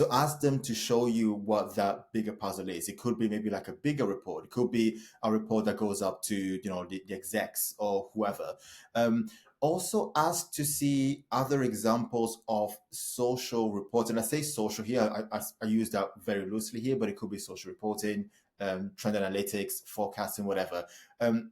to ask them to show you what that bigger puzzle is. It could be maybe like a bigger report. It could be a report that goes up to the execs or whoever. Um, Also ask to see other examples of social reports. And I say social here, I use that very loosely here, but it could be social reporting, trend analytics, forecasting, whatever.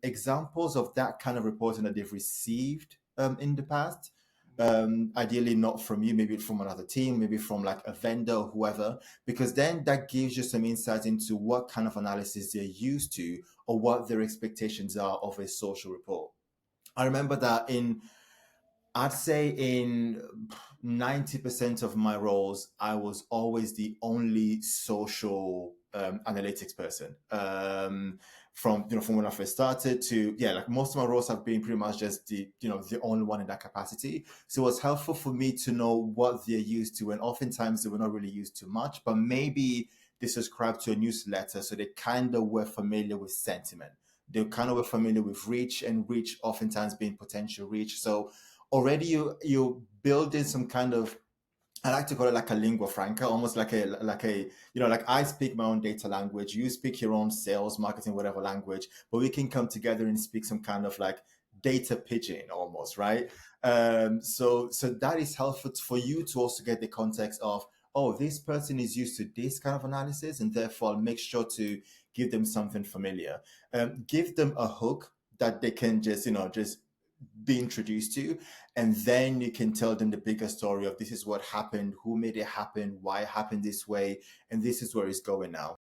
Examples of that kind of reporting that they've received in the past, ideally not from you, maybe from another team, maybe from like a vendor or whoever, because then that gives you some insight into what kind of analysis they're used to or what their expectations are of a social report. I remember that I'd say in 90% of my roles, I was always the only social analytics person. From from when I first started to, yeah, like most of my roles have been pretty much just the only one in that capacity. So it was helpful for me to know what they're used to, and oftentimes they were not really used to much, but maybe they subscribed to a newsletter, so they kind of were familiar with sentiment. They kind of were familiar with reach, and reach oftentimes being potential reach. So already you build in some kind of, I like to call it like a lingua franca, almost like a like I speak my own data language, you speak your own sales, marketing, whatever language, but we can come together and speak some kind of like data pigeon almost, right? So that is helpful for you to also get the context of, oh, this person is used to this kind of analysis, and therefore make sure to give them something familiar. Give them a hook that they can just be introduced to, and then you can tell them the bigger story of this is what happened, who made it happen, why it happened this way, and this is where it's going now.